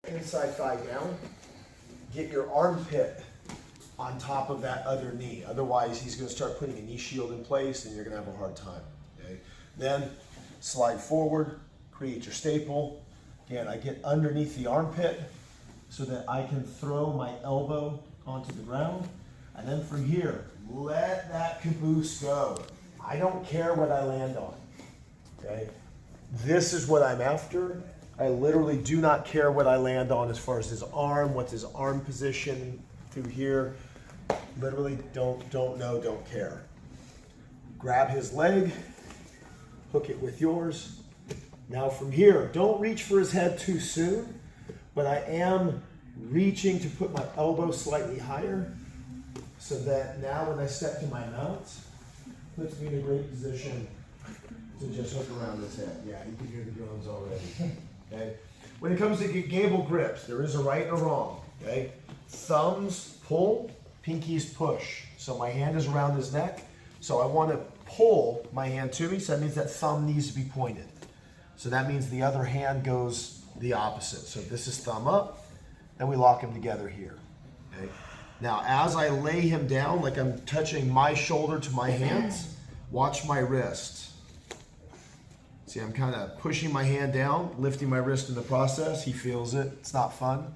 inside thigh down. Get your armpit on top of that other knee. Otherwise, he's going to start putting a knee shield in place and you're going to have a hard time. Okay? Then slide forward, create your staple. Again, I get underneath the armpit so that I can throw my elbow onto the ground. And then from here, let that caboose go. I don't care what I land on. Okay? This is what I'm after. I literally do not care what I land on as far as his arm, what's his arm position through here. Literally don't know, don't care. Grab his leg, hook it with yours. Now from here, don't reach for his head too soon, but I am reaching to put my elbow slightly higher so that now when I step to my mount, puts me in a great position to just hook around his head. Yeah, you can hear the groans already. Okay. When it comes to gable grips, there is a right and a wrong. Okay. Thumbs pull, pinkies push. So my hand is around his neck. So I want to pull my hand to me. So that means that thumb needs to be pointed. So that means the other hand goes the opposite. So this is thumb up, and we lock him together here. Okay. Now, as I lay him down, like I'm touching my shoulder to my hands, watch my wrist. See, I'm kind of pushing my hand down, lifting my wrist in the process. He feels it. It's not fun.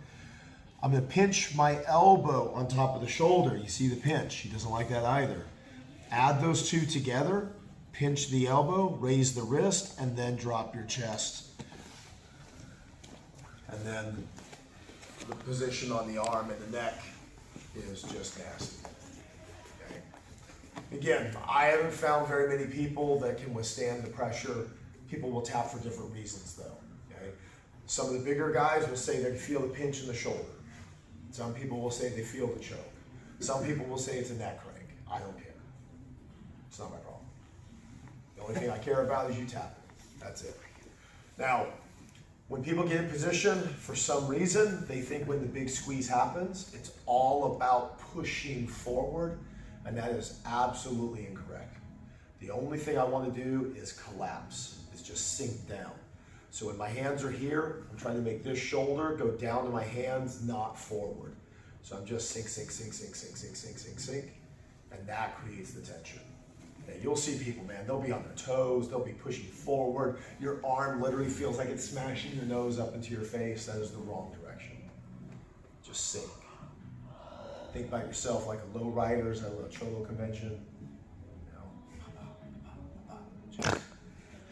I'm going to pinch my elbow on top of the shoulder. You see the pinch. He doesn't like that either. Add those two together. Pinch the elbow, raise the wrist, and then drop your chest. And then the position on the arm and the neck is just nasty. Okay. Again, I haven't found very many people that can withstand the pressure. People will tap for different reasons though. Okay. Some of the bigger guys will say they feel the pinch in the shoulder. Some people will say they feel the choke. Some people will say it's a neck crank. I don't care. It's not my problem. The only thing I care about is you tap it. That's it. Now, when people get in position, for some reason, they think when the big squeeze happens, it's all about pushing forward, and that is absolutely incorrect. The only thing I want to do is collapse, is just sink down. So when my hands are here, I'm trying to make this shoulder go down to my hands, not forward. So I'm just sink, sink, sink, sink, sink, sink, sink, sink, sink, and that creates the tension. Okay, you'll see people, man, they'll be on their toes, they'll be pushing forward. Your arm literally feels like it's smashing your nose up into your face. That is the wrong direction. Just sink. Think about yourself like a low riders at a cholo convention.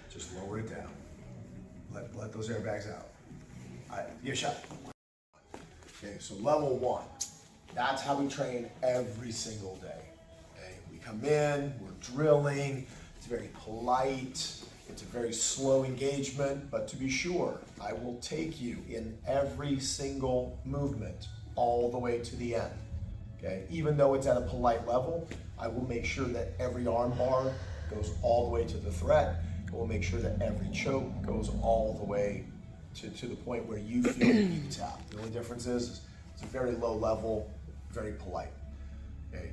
Just lower it down. Let those airbags out. All right, give a shot. Okay, so level one. That's how we train every single day. Okay, we come in, we're drilling. It's very polite. It's a very slow engagement, but to be sure, I will take you in every single movement all the way to the end. Okay, even though it's at a polite level, I will make sure that every arm bar goes all the way to the threat. I will make sure that every choke goes all the way to the point where you feel you need to tap. The only difference is it's a very low level, very polite. Okay,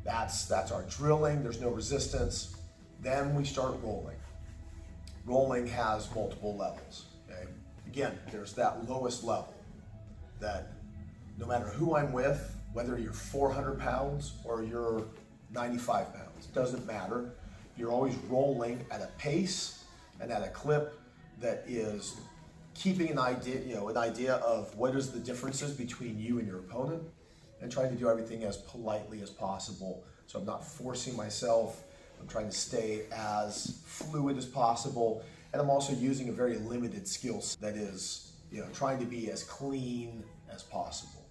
that's our drilling. There's no resistance. Then we start rolling. Rolling has multiple levels. Okay, again, there's that lowest level that no matter who I'm with, whether you're 400 pounds or you're 95 pounds, it doesn't matter. You're always rolling at a pace and at a clip that is keeping an idea of what is the differences between you and your opponent, and trying to do everything as politely as possible. So I'm not forcing myself. I'm trying to stay as fluid as possible, and I'm also using a very limited skill set that is, trying to be as clean as possible.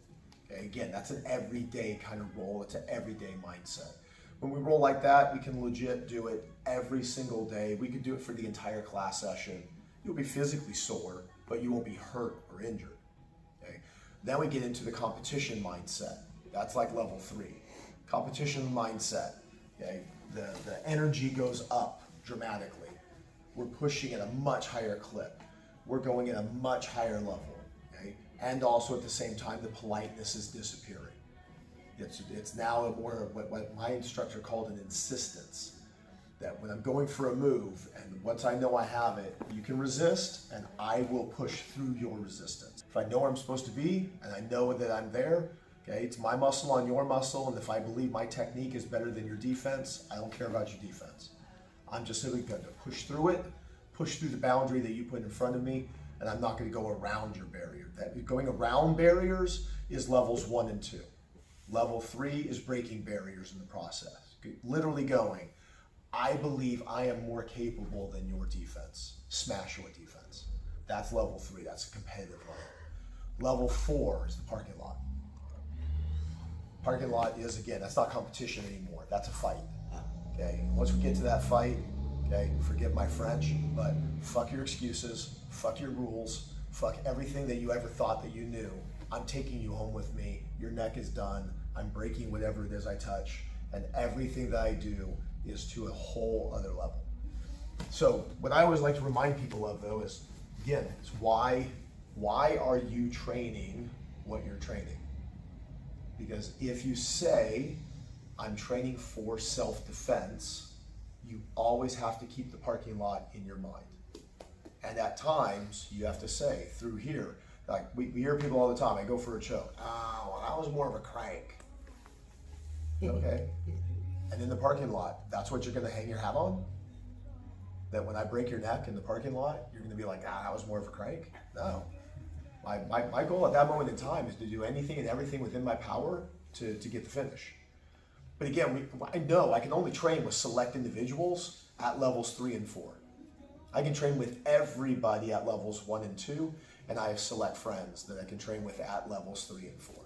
Okay, again, that's an everyday kind of roll. It's an everyday mindset. When we roll like that, we can legit do it every single day. We could do it for the entire class session. You'll be physically sore, but you won't be hurt or injured. Okay? Then we get into the competition mindset. That's like level 3. Competition mindset. Okay? The energy goes up dramatically. We're pushing at a much higher clip. We're going at a much higher level. Okay? And also at the same time, the politeness is disappearing. It's now more what my instructor called an insistence. that when I'm going for a move, and once I know I have it, you can resist, and I will push through your resistance. If I know where I'm supposed to be, and I know that I'm there, okay, it's my muscle on your muscle, and if I believe my technique is better than your defense, I don't care about your defense. I'm just simply going to push through it, push through the boundary that you put in front of me, and I'm not going to go around your barrier. That going around barriers is levels 1 and 2. Level 3 is breaking barriers in the process. Literally going, I believe I am more capable than your defense. Smash your defense. That's level 3. That's a competitive level. Level 4 is the parking lot. Parking lot is, again, that's not competition anymore. That's a fight. Okay. Once we get to that fight, okay, forgive my French, but fuck your excuses, fuck your rules, fuck everything that you ever thought that you knew. I'm taking you home with me. Your neck is done. I'm breaking whatever it is I touch, and everything that I do is to a whole other level. So what I always like to remind people of, though, is, again, it's why are you training what you're training? Because if you say, I'm training for self-defense, you always have to keep the parking lot in your mind. And at times, you have to say, through here, like we hear people all the time, I go for a choke. Oh, well, I was more of a crank. Okay. And in the parking lot, that's what you're going to hang your hat on? That when I break your neck in the parking lot, you're going to be like, I was more of a crank? No. My goal at that moment in time is to do anything and everything within my power to get the finish. But again, I know I can only train with select individuals at levels 3 and 4. I can train with everybody at levels 1 and 2, and I have select friends that I can train with at levels 3 and 4.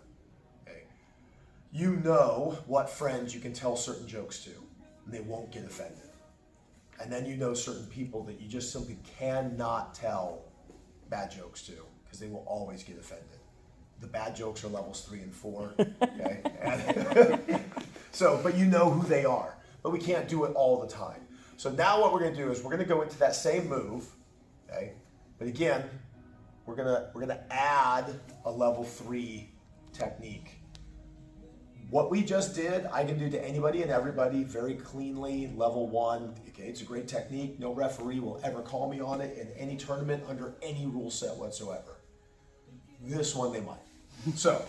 Okay. You know what friends you can tell certain jokes to, and they won't get offended. And then you know certain people that you just simply cannot tell bad jokes to, because they will always get offended. The bad jokes are levels 3 and 4. Okay. So, but you know who they are. But we can't do it all the time. So now what we're going to do is we're going to go into that same move, okay? But again, we're going to add a level 3 technique. What we just did, I can do to anybody and everybody very cleanly, level 1. Okay, it's a great technique. No referee will ever call me on it in any tournament under any rule set whatsoever. This one they might. So.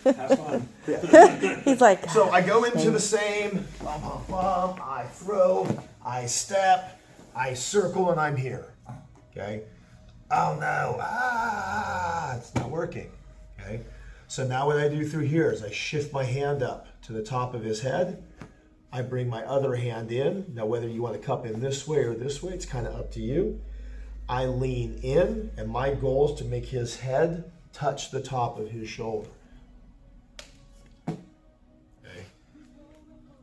Have fun. Yeah. He's like, So I go into the same, I throw, I step, I circle, and I'm here. Okay? Oh no, it's not working. Okay? So now what I do through here is I shift my hand up to the top of his head. I bring my other hand in. Now whether you want to cup in this way or this way, it's kind of up to you. I lean in, and my goal is to make his head touch the top of his shoulder.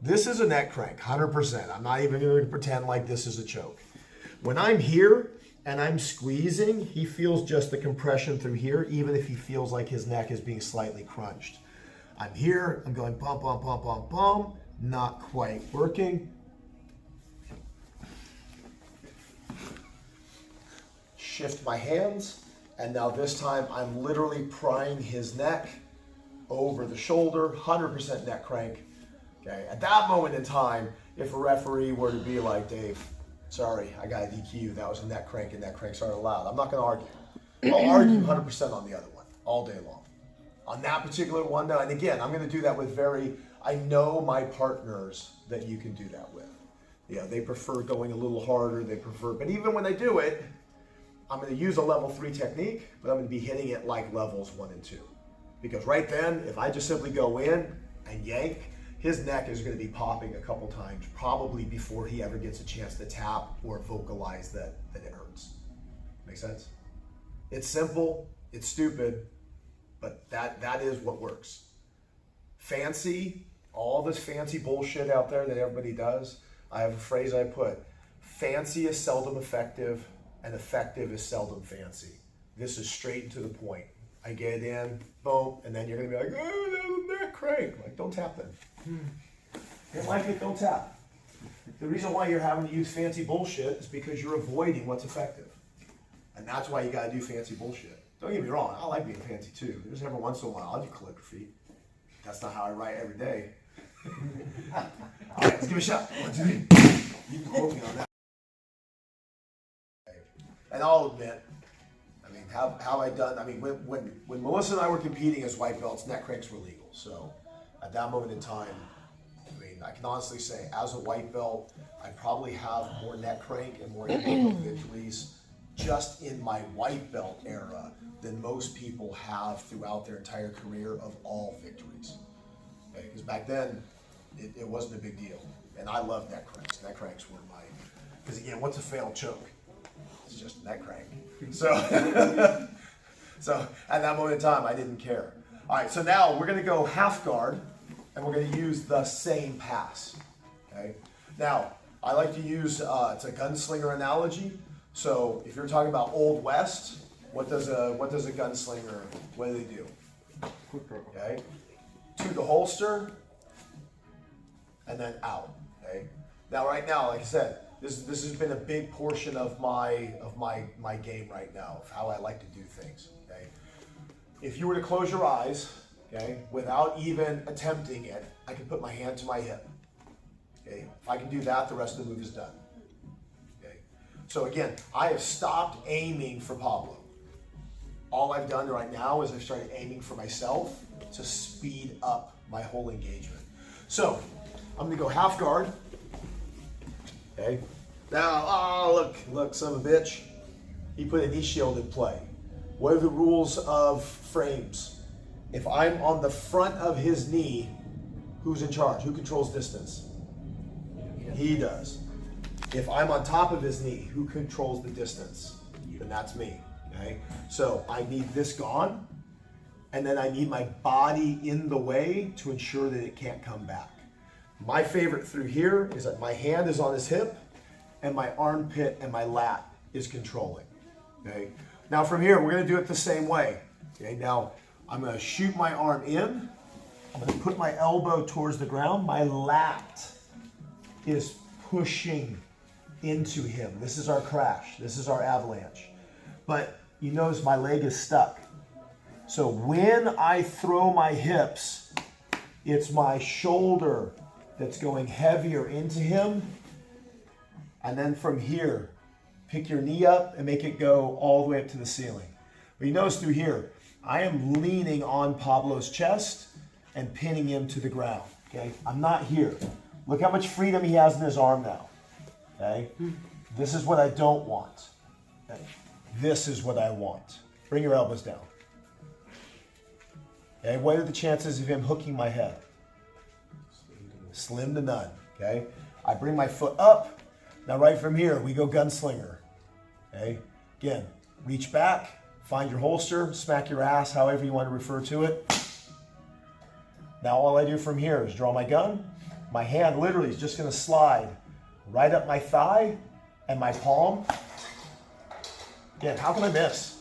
This is a neck crank, 100%. I'm not even going to pretend like this is a choke. When I'm here and I'm squeezing, he feels just the compression through here, even if he feels like his neck is being slightly crunched. I'm here, I'm going bum, bum, bum, bum, bum, not quite working. Shift my hands, and now this time I'm literally prying his neck over the shoulder, 100% neck crank. Okay. At that moment in time, if a referee were to be like, Dave, sorry, I got a DQ, that was a neck crank and neck cranks aren't allowed, I'm not going to argue. I'll argue 100% on the other one all day long. On that particular one, no, and again, I'm going to do that with I know my partners that you can do that with. Yeah, they prefer going a little harder, but even when they do it, I'm going to use a level 3 technique, but I'm going to be hitting it like levels 1 and 2. Because right then, if I just simply go in and yank, his neck is going to be popping a couple times, probably before he ever gets a chance to tap or vocalize that it hurts. Make sense? It's simple, it's stupid, but that is what works. Fancy, all this fancy bullshit out there that everybody does, I have a phrase I put, fancy is seldom effective, and effective is seldom fancy. This is straight and to the point. I get in, boom, and then you're going to be like, oh, that was a neck crank. Like, don't tap then. Didn't like it, don't tap. The reason why you're having to use fancy bullshit is because you're avoiding what's effective. And that's why you got to do fancy bullshit. Don't get me wrong, I like being fancy too. There's every once in a while I'll do calligraphy. That's not how I write every day. All right, let's give it a shot. 1, 2, 3. You can quote me on that. And I'll admit, I mean, how I done? I mean, when Melissa and I were competing as white belts, neck cranks were legal. So at that moment in time, I mean, I can honestly say, as a white belt, I probably have more neck crank and more victories just in my white belt era than most people have throughout their entire career of all victories. Okay? Because back then, it wasn't a big deal. And I love neck cranks. Neck cranks were my, because again, what's a failed choke? It's just a neck crank. So, so at that moment in time, I didn't care. All right, so now we're gonna go half guard, and we're gonna use the same pass, okay? Now, I like to use, it's a gunslinger analogy. So if you're talking about Old West, what does a gunslinger, what do they do? Okay, to the holster, and then out, okay? Now, right now, like I said, this has been a big portion of my game right now, of how I like to do things, okay? If you were to close your eyes, okay, without even attempting it, I can put my hand to my hip, okay? If I can do that, the rest of the move is done, okay? So again, I have stopped aiming for Pablo. All I've done right now is I've started aiming for myself to speed up my whole engagement. So I'm gonna go half guard. Okay. Now, oh, look, son of a bitch. He put a knee shield in play. What are the rules of frames? If I'm on the front of his knee, who's in charge? Who controls distance? He does. If I'm on top of his knee, who controls the distance? Then that's me. Okay. So I need this gone, and then I need my body in the way to ensure that it can't come back. My favorite through here is that my hand is on his hip and my armpit and my lat is controlling, okay? Now from here, we're gonna do it the same way, okay? Now, I'm gonna shoot my arm in, I'm gonna put my elbow towards the ground, my lat is pushing into him. This is our crash, this is our avalanche. But you notice my leg is stuck. So when I throw my hips, it's my shoulder that's going heavier into him. And then from here, pick your knee up and make it go all the way up to the ceiling. But you notice through here, I am leaning on Pablo's chest and pinning him to the ground, okay? I'm not here. Look how much freedom he has in his arm now, okay? This is what I don't want, okay? This is what I want. Bring your elbows down. Okay, what are the chances of him hooking my head? Slim to none, okay? I bring my foot up. Now right from here, we go gunslinger, okay? Again, reach back, find your holster, smack your ass, however you want to refer to it. Now all I do from here is draw my gun. My hand literally is just gonna slide right up my thigh and my palm. Again, how can I miss?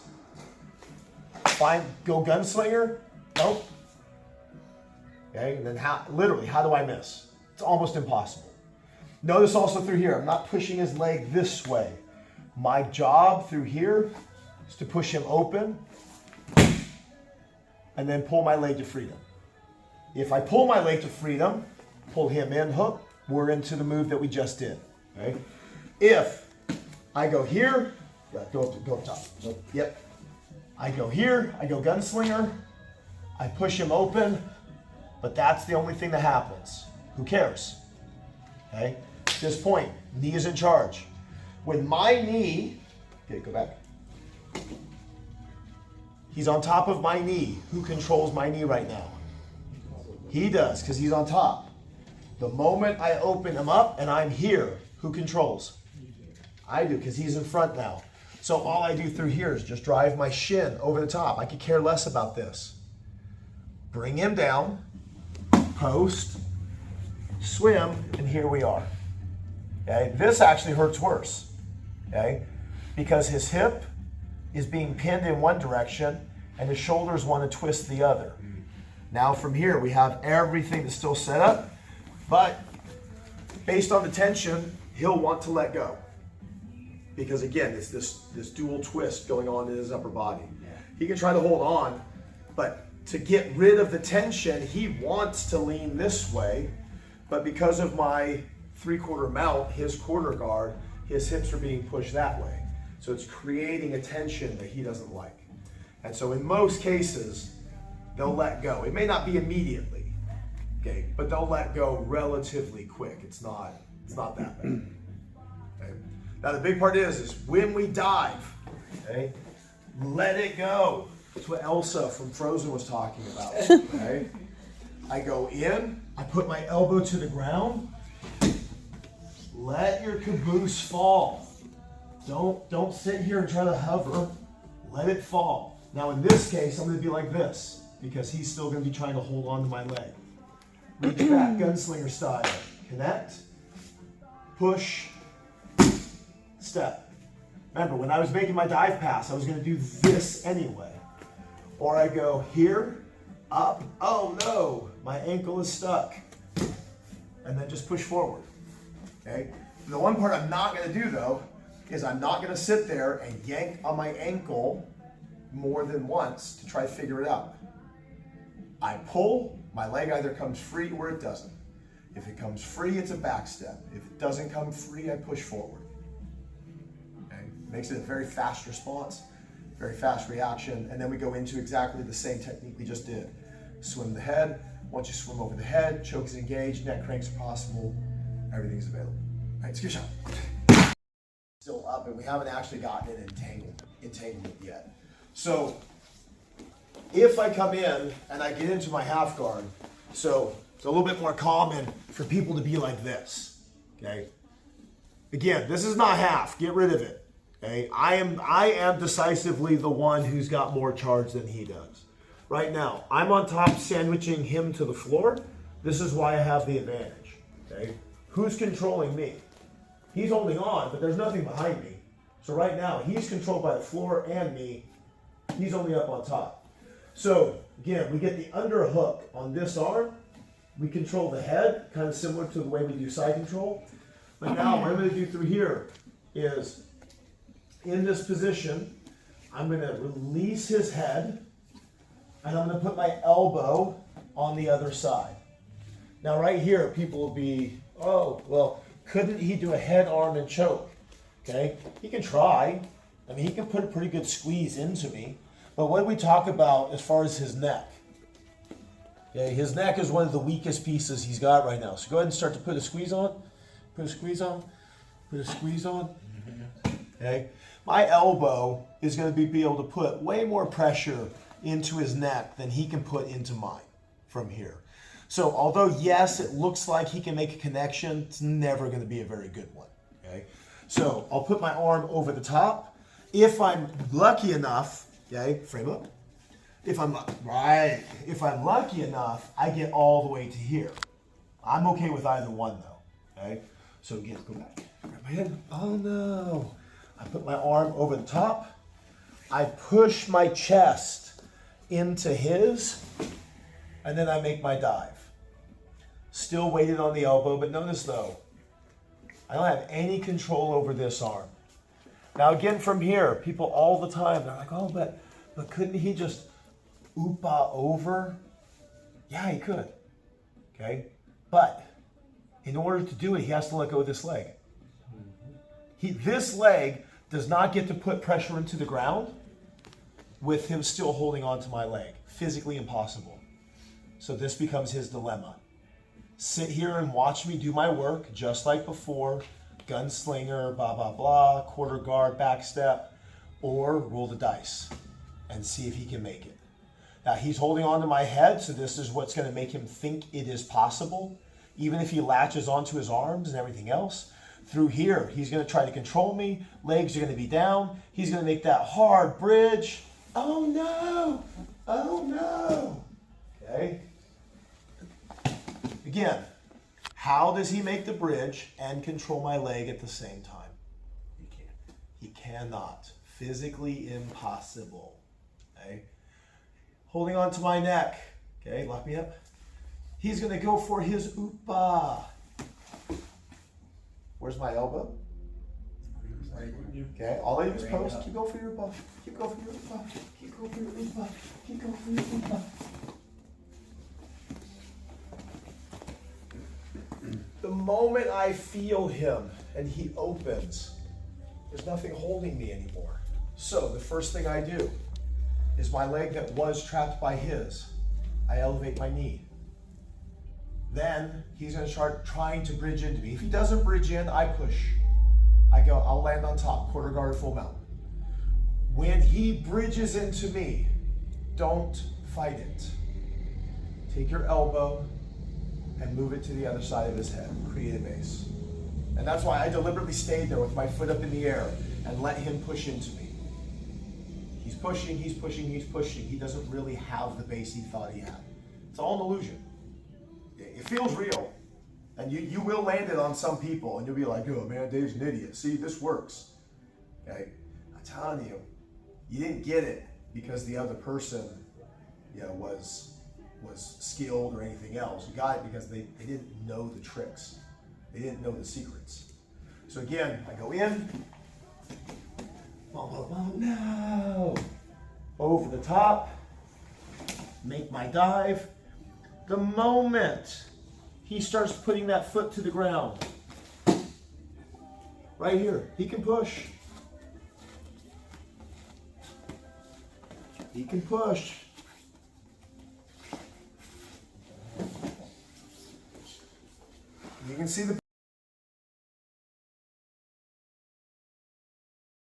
Go gunslinger, nope. Okay, and then how do I miss? It's almost impossible. Notice also through here, I'm not pushing his leg this way. My job through here is to push him open and then pull my leg to freedom. If I pull my leg to freedom, pull him in, hook, we're into the move that we just did. Okay? If I go here, go up top. Yep. I go here, I go gunslinger, I push him open, but that's the only thing that happens. Who cares? Okay? At this point, knee is in charge. When my knee, okay, go back. He's on top of my knee. Who controls my knee right now? He does, because he's on top. The moment I open him up and I'm here, who controls? I do, because he's in front now. So all I do through here is just drive my shin over the top. I could care less about this. Bring him down, post, swim, and here we are. Okay, this actually hurts worse, okay? Because his hip is being pinned in one direction and his shoulders want to twist the other. Now from here, we have everything that's still set up, but based on the tension, he'll want to let go. Because again, it's this dual twist going on in his upper body. He can try to hold on, but to get rid of the tension, he wants to lean this way. but because of my 3/4 mount, his quarter guard, his hips are being pushed that way. So it's creating a tension that he doesn't like. And so in most cases, they'll let go. It may not be immediately, okay, but they'll let go relatively quick. It's not that bad. Okay? Now the big part is when we dive, okay, let it go. That's what Elsa from Frozen was talking about. Okay? I go in, I put my elbow to the ground. Let your caboose fall. Don't sit here and try to hover. Let it fall. Now in this case, I'm going to be like this because he's still going to be trying to hold on to my leg. Reach back, gunslinger style. Connect, push, step. Remember, when I was making my dive pass, I was going to do this anyway. Or I go here, up, oh no, my ankle is stuck. And then just push forward. Okay? The one part I'm not going to do though is I'm not going to sit there and yank on my ankle more than once to try to figure it out. I pull, my leg either comes free or it doesn't. If it comes free, it's a back step. If it doesn't come free, I push forward. Okay? Makes it a very fast response, very fast reaction, and then we go into exactly the same technique we just did. Swim the head. Once you swim over the head, choke is engaged, neck cranks are possible, everything's available. All right, let's give it a shot. Still up, and we haven't actually gotten an entanglement yet. So if I come in and I get into my half guard, so it's a little bit more common for people to be like this, okay? Again, this is not half, get rid of it, okay? I am decisively the one who's got more charge than he does. Right now, I'm on top sandwiching him to the floor. This is why I have the advantage, okay? Who's controlling me? He's holding on, but there's nothing behind me. So right now, he's controlled by the floor and me. He's only up on top. So again, we get the underhook on this arm. We control the head, kind of similar to the way we do side control. But now what I'm going to do through here is, in this position, I'm going to release his head, and I'm going to put my elbow on the other side. Now right here, people will be, oh, well, couldn't he do a head, arm, and choke? Okay, he can try. I mean, he can put a pretty good squeeze into me. But what do we talk about as far as his neck? Okay, his neck is one of the weakest pieces he's got right now. So go ahead and start to put a squeeze on. Put a squeeze on. Put a squeeze on. Okay, my elbow is going to be able to put way more pressure into his neck than he can put into mine from here. So although, yes, it looks like he can make a connection, it's never going to be a very good one. Okay, so I'll put my arm over the top. If I'm lucky enough, okay, frame up. If I'm lucky enough, I get all the way to here. I'm okay with either one though. Okay, so again, go back. Grab my head. Oh no! I put my arm over the top. I push my chest into his, and then I make my dive. Still weighted on the elbow, but notice though, I don't have any control over this arm. Now again, from here, people all the time, they're like, oh, but couldn't he just oopa over? Yeah, he could, okay? But in order to do it, he has to let go of this leg. This leg does not get to put pressure into the ground with him still holding on to my leg. Physically impossible. So this becomes his dilemma. Sit here and watch me do my work just like before, gunslinger, blah, blah, blah, quarter guard, back step, or roll the dice and see if he can make it. Now he's holding on to my head, so this is what's going to make him think it is possible. Even if he latches onto his arms and everything else, through here, he's going to try to control me. Legs are going to be down. He's going to make that hard bridge. Oh no! Oh no! Okay? Again, how does he make the bridge and control my leg at the same time? He can't. He cannot. Physically impossible. Okay? Holding on to my neck. Okay, lock me up. He's going to go for his oopa. Where's my elbow? Okay, all I do is post. Keep going for your oopa. Keep going for your oopa. Keep going for your oopa. Keep going for your oopa. moment I feel him and he opens, there's nothing holding me anymore. So the first thing I do is my leg that was trapped by his, I elevate my knee. Then he's gonna start trying to bridge into me. If he doesn't bridge in, I push. I go, I'll land on top, quarter guard, full mount. When he bridges into me, don't fight it. Take your elbow and move it to the other side of his head. Create a base. And that's why I deliberately stayed there with my foot up in the air and let him push into me. He's pushing, he's pushing, he's pushing. He doesn't really have the base he thought he had. It's all an illusion. It feels real. And you will land it on some people and you'll be like, oh man, Dave's an idiot. See, this works. Okay? I'm telling you, you didn't get it because the other person, was skilled or anything else. You got it because they didn't know the tricks. They didn't know the secrets. So again, I go in. No. Over the top. Make my dive. The moment he starts putting that foot to the ground, right here, he can push. He can push. You can see the